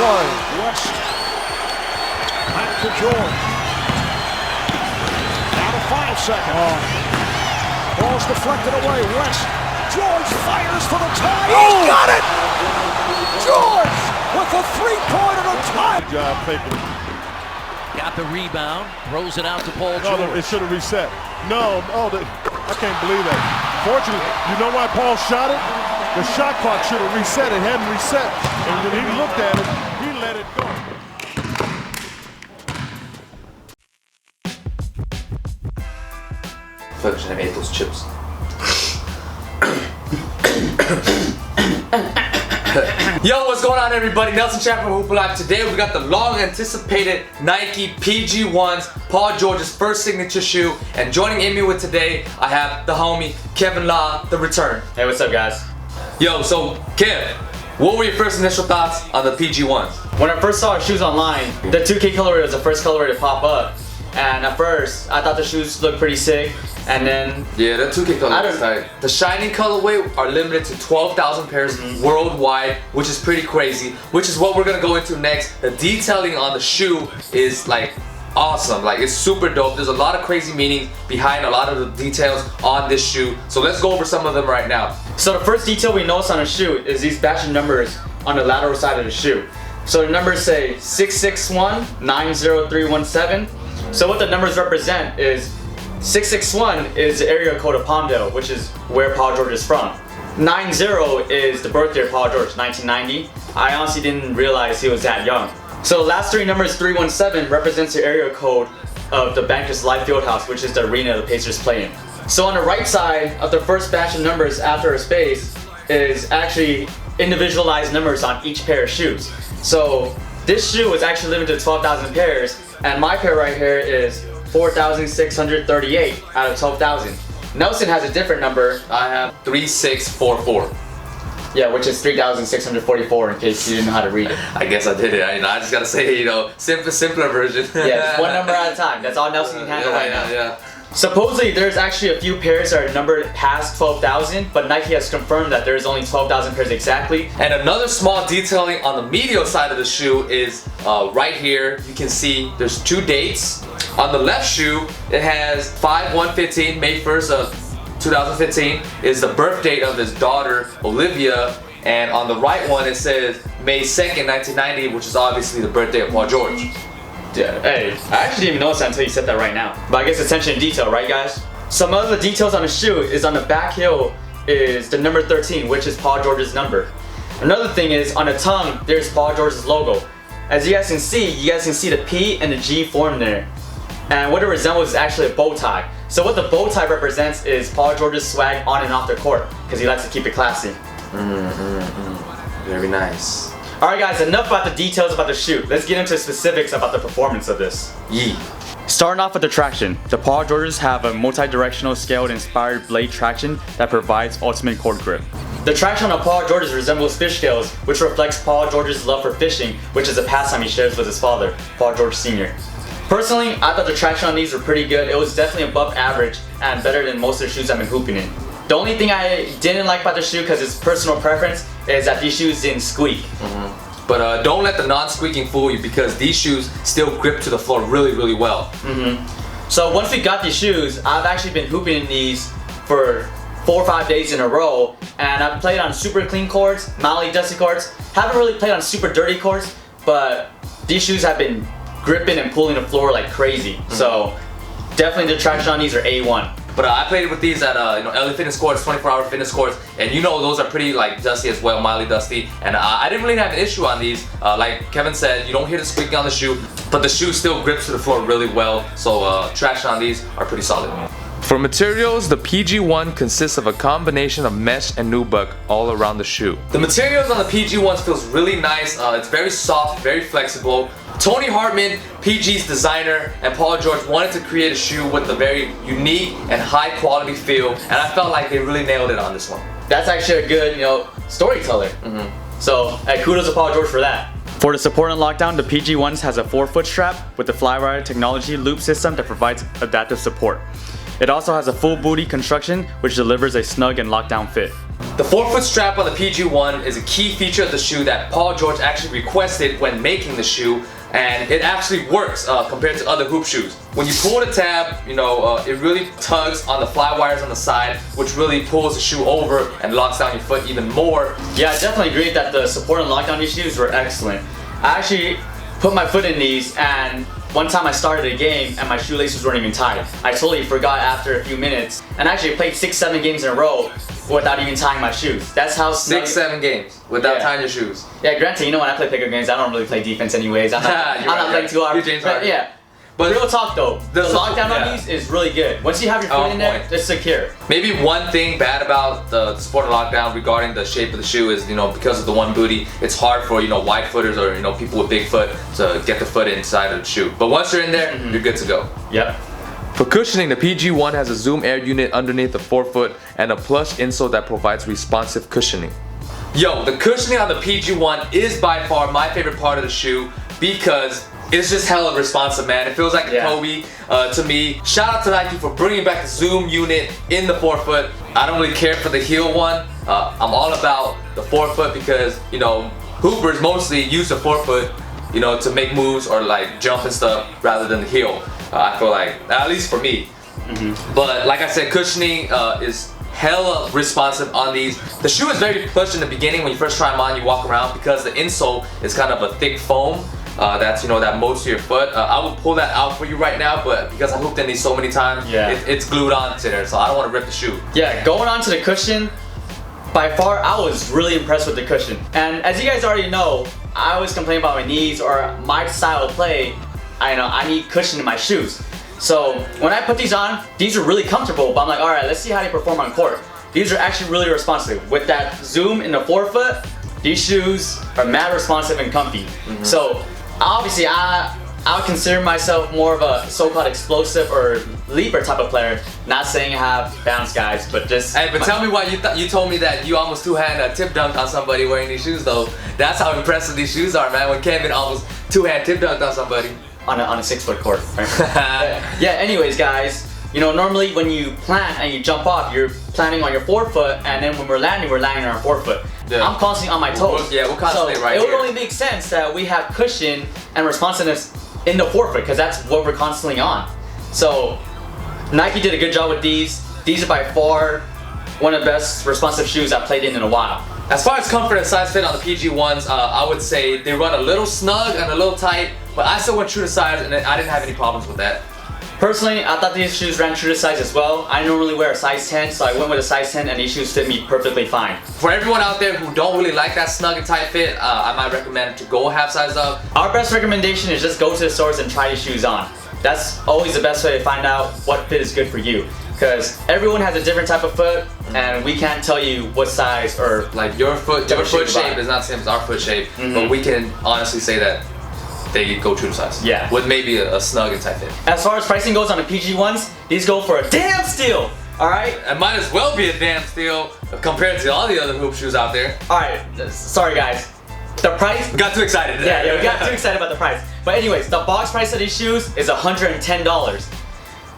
away. West. Back to George. Down to 5 seconds. Ball's deflected away. West. George fires for the tie. He's got it! George with a three-pointer to tie. Good job faking. Got the rebound, throws it out to Paul George. No, it should have reset. No, I can't believe that. Fortunately, you know why Paul shot it? The shot clock should have reset. It hadn't reset. And when he looked at it, he let it go. I feel like I should have ate those chips. Yo, what's going on, everybody? Nelson Chapman from Hoop Live. Today we got the long-anticipated Nike PG1s, Paul George's first signature shoe. And joining in me with today, I have the homie Kevin Law, the return. Hey, what's up, guys? Yo, so Kev, what were your first initial thoughts on the PG1s? When I first saw our shoes online, the 2K colorway was the first colorway to pop up. And at first, I thought the shoes looked pretty sick. And then yeah, the 2K colorway is tight. The shiny colorway are limited to 12,000 pairs worldwide, which is pretty crazy. Which is what we're gonna go into next. The detailing on the shoe is like awesome. Like, it's super dope. There's a lot of crazy meaning behind a lot of the details on this shoe. So let's go over some of them right now. So the first detail we notice on a shoe is these batch numbers on the lateral side of the shoe. So the numbers say 661-90317. So what the numbers represent is 661 is the area code of Palmdale, which is where Paul George is from. 90 is the birthday of Paul George, 1990. I honestly didn't realize he was that young. So the last three numbers, 317, represents the area code of the Bankers Life Fieldhouse, which is the arena the Pacers play in. So on the right side of the first batch of numbers after a space is actually individualized numbers on each pair of shoes. So this shoe is actually limited to 12,000 pairs, and my pair right here is 4,638 out of 12,000. Nelson has a different number. I have 3644. Yeah, which is 3,644 in case you didn't know how to read it. I guess I did it. I just gotta say, simpler version. Yeah, just one number at a time. That's all Nelson can handle right now. Yeah. Supposedly, there's actually a few pairs that are numbered past 12,000, but Nike has confirmed that there's only 12,000 pairs exactly. And another small detailing on the medial side of the shoe is right here. You can see there's 2 dates. On the left shoe, it has 5/1/15, May 1st of 2015 is the birth date of his daughter, Olivia. And on the right one, it says May 2nd, 1990, which is obviously the birthday of Paul George. Yeah, hey, I actually didn't even notice that until you said that right now. But I guess attention to detail, right, guys? Some other details on the shoe is on the back heel is the number 13, which is Paul George's number. Another thing is on the tongue, there's Paul George's logo. As you guys can see the P and the G form there. And what it resembles is actually a bow tie. So what the bow tie represents is Paul George's swag on and off the court, because he likes to keep it classy. Very nice. Alright guys, enough about the details about the shoe. Let's get into specifics about the performance of this. Yee. Starting off with the traction, the Paul Georges have a multi-directional scaled inspired blade traction that provides ultimate court grip. The traction on Paul George's resembles fish scales, which reflects Paul George's love for fishing, which is a pastime he shares with his father, Paul George Sr. Personally, I thought the traction on these were pretty good. It was definitely above average and better than most of the shoes I've been hooping in. The only thing I didn't like about the shoe, because it's personal preference, is that these shoes didn't squeak. But don't let the non-squeaking fool you, because these shoes still grip to the floor really, really well. So once we got these shoes, I've actually been hooping in these for 4 or 5 days in a row, and I've played on super clean courts, mildly dusty courts. Haven't really played on super dirty courts, but these shoes have been gripping and pulling the floor like crazy. So definitely the traction on these are A1. But I played with these at LA Fitness Courts, 24-hour fitness courts, and those are pretty like dusty as well, mildly dusty. And I didn't really have an issue on these. Like Kevin said, you don't hear the squeaking on the shoe, but the shoe still grips to the floor really well. So traction on these are pretty solid. For materials, the PG1 consists of a combination of mesh and nubuck all around the shoe. The materials on the PG1s feels really nice. It's very soft, very flexible. Tony Hartman, PG's designer, and Paul George wanted to create a shoe with a very unique and high quality feel, and I felt like they really nailed it on this one. That's actually a good, storyteller. So, kudos to Paul George for that. For the support and lockdown, the PG1s has a 4-foot strap with the Flywire technology loop system that provides adaptive support. It also has a full booty construction, which delivers a snug and lockdown fit. The forefoot strap on the PG1 is a key feature of the shoe that Paul George actually requested when making the shoe, and it actually works compared to other hoop shoes. When you pull the tab, it really tugs on the fly wires on the side, which really pulls the shoe over and locks down your foot even more. Yeah, I definitely agree that the support and lockdown these shoes were excellent. I actually put my foot in these, and one time I started a game and my shoelaces weren't even tied. I totally forgot after a few minutes, and actually played 6-7 games in a row without even tying my shoes. That's how 6-7 games without tying your shoes. Yeah, granted, when I play pickup games, I don't really play defense anyways. I'm not playing too hard. You're James Harden. Yeah. But real talk though, the lockdown on yeah. these is really good. Once you have your foot in there, it's secure. Maybe one thing bad about the sport of lockdown regarding the shape of the shoe is, because of the one booty, it's hard for, wide footers or, people with big foot to get the foot inside of the shoe. But once you're in there, you're good to go. Yep. For cushioning, the PG1 has a Zoom Air unit underneath the forefoot and a plush insole that provides responsive cushioning. Yo, the cushioning on the PG1 is by far my favorite part of the shoe because it's just hella responsive, man. It feels like a Kobe to me. Shout out to Nike for bringing back the Zoom unit in the forefoot. I don't really care for the heel one. I'm all about the forefoot because, hoopers mostly use the forefoot, to make moves or like jump and stuff rather than the heel. I feel like, at least for me. But like I said, cushioning is hella responsive on these. The shoe is very plush in the beginning when you first try them on, you walk around because the insole is kind of a thick foam. That's that most of your foot. I will pull that out for you right now, but because I hooped in these so many times, it's glued onto there, so I don't want to rip the shoe. Yeah, going on to the cushion, by far I was really impressed with the cushion. And as you guys already know, I always complain about my knees or my style of play. I need cushion in my shoes. So when I put these on, these are really comfortable, but I'm like, alright, let's see how they perform on court. These are actually really responsive. With that zoom in the forefoot, these shoes are mad responsive and comfy. So obviously I would consider myself more of a so-called explosive or leaper type of player. Not saying I have bounce guys, but just... Hey, but tell me why you told me that you almost two-hand tip dunked on somebody wearing these shoes though. That's how impressive these shoes are, man, when Kevin almost two-hand tip dunked on somebody. On a 6-foot court, right? Yeah, anyways guys, normally when you plant and you jump off, you're planting on your forefoot, and then when we're landing on our forefoot. Yeah. I'm constantly on my toes. We're constantly so right it here. would only make sense that we have cushion and responsiveness in the forefoot because that's what we're constantly on. So Nike did a good job with these. These are by far one of the best responsive shoes I've played in a while. As far as comfort and size fit on the PG1s, I would say they run a little snug and a little tight, but I still went true to size and I didn't have any problems with that. Personally, I thought these shoes ran true to size as well. I normally wear a size 10, so I went with a size 10 and these shoes fit me perfectly fine. For everyone out there who don't really like that snug and tight fit, I might recommend to go half size up. Our best recommendation is just go to the stores and try these shoes on. That's always the best way to find out what fit is good for you. Because everyone has a different type of foot, and we can't tell you what size or like your foot shape is not the same as our foot shape, but we can honestly say that they go true to size. Yeah. With maybe a snug and tight fit. As far as pricing goes on the PG1s, these go for a damn steal. Alright? It might as well be a damn steal compared to all the other hoop shoes out there. Alright, sorry guys. The price... We got too excited. Yeah, we got too excited about the price. But anyways, the box price of these shoes is $110.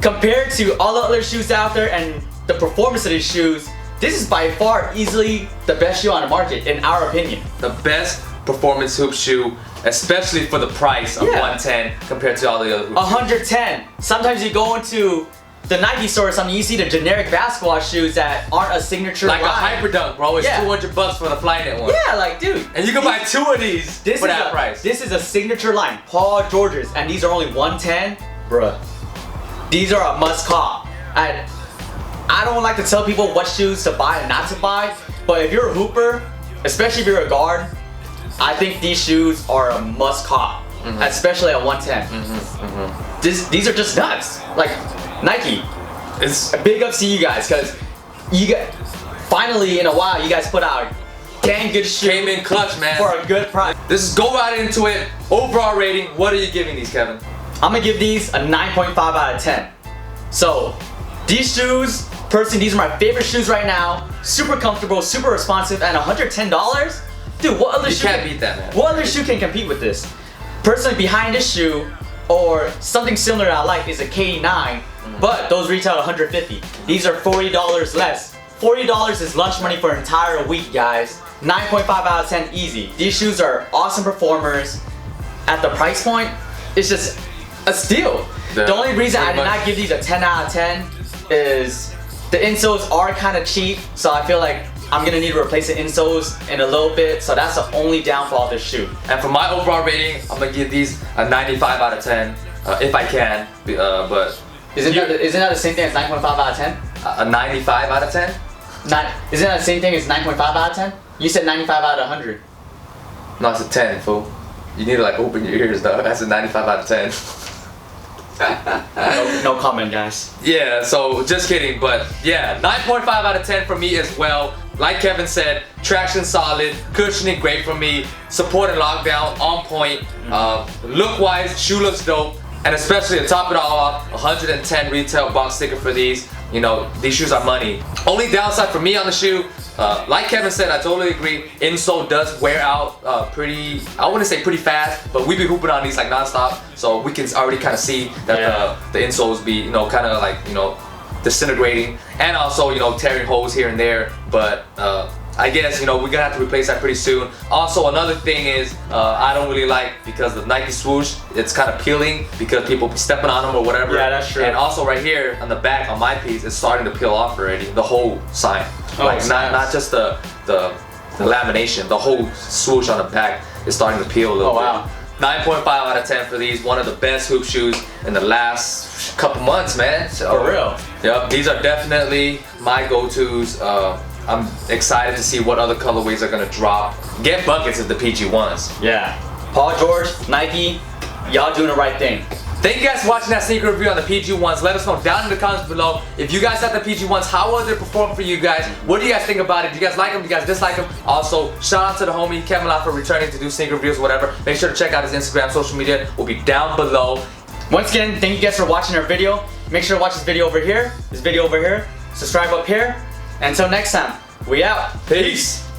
Compared to all the other shoes out there and the performance of these shoes, this is by far easily the best shoe on the market, in our opinion. The best performance hoop shoe, especially for the price of 110 compared to all the other hoop shoes. 110. Sometimes you go into the Nike store or something, you see the generic basketball shoes that aren't a signature like line. a Hyperdunk, bro. It's $200 for the Flyknit one. Yeah, like dude. And you can buy two of these for that price. This is a signature line, Paul George's, and these are only 110. Bruh. These are a must cop. I don't like to tell people what shoes to buy and not to buy, but if you're a hooper, especially if you're a guard, I think these shoes are a must cop, especially at 110. These are just nuts. Like Nike, it's a big ups to you guys because finally in a while you guys put out dang good shoe. Came in clutch, man. For a good price. This is go right into it. Overall rating, what are you giving these, Kevin? I'm gonna give these a 9.5 out of 10. So, these shoes, personally, these are my favorite shoes right now. Super comfortable, super responsive, and $110? Dude, what other shoe? You can't beat that, man. What other shoe can compete with this? Personally, behind this shoe, or something similar I like, is a KD9, but those retail at $150. These are $40 less $40 is lunch money for an entire week, guys. 9.5 out of 10 easy. These shoes are awesome performers. At the price point, it's just a steal. Yeah, the only reason I pretty did much. not give these a 10 out of 10 is the insoles are kind of cheap, so I feel like I'm gonna need to replace the insoles in a little bit, so that's the only downfall of this shoe. And for my overall rating, I'm gonna give these a 95 out of 10, if I can. But Isn't that the same thing as 9.5 out of 10? a 95 out of 10? Isn't that the same thing as 9.5 out of 10? You said 95 out of 100. No, it's a 10, fool. You need to like open your ears, though. That's a 95 out of 10. No comment, guys. Yeah, so just kidding, but yeah, 9.5 out of 10 for me as well. Like Kevin said, traction solid, cushioning great for me, support and lockdown on point. Look wise, shoe looks dope, and especially to top it all off, 110 retail box sticker for these. You know, these shoes are money. Only downside for me on the shoe, like Kevin said, I totally agree. Insole does wear out pretty, I wouldn't say pretty fast, but we be hooping on these like nonstop, so we can already kind of see that the insoles be, you know, kind of like, you know, disintegrating, and also, you know, tearing holes here and there. But I guess, you know, we're gonna have to replace that pretty soon. Also, another thing is I don't really like, because the Nike swoosh, it's kind of peeling because people be stepping on them or whatever. Yeah, that's true. And also right here on the back on my piece, it's starting to peel off already. The whole sign, like not just the lamination, the whole swoosh on the back is starting to peel a little bit. Wow. 9.5 out of 10 for these. One of the best hoop shoes in the last couple months, man. So, For real. Yep, these are definitely my go-tos. I'm excited to see what other colorways are gonna drop. Get buckets of the PG ones. Yeah. Paul George, Nike, y'all doing the right thing. Thank you guys for watching that sneaker review on the PG ones. Let us know down in the comments below. If you guys have the PG ones, how was it perform for you guys? What do you guys think about it? Do you guys like them? Do you guys dislike them? Also, shout out to the homie Kevin Lau for returning to do sneaker reviews or whatever. Make sure to check out his Instagram, social media will be down below. Once again, thank you guys for watching our video. Make sure to watch this video over here, subscribe up here. Until next time, we out. Peace.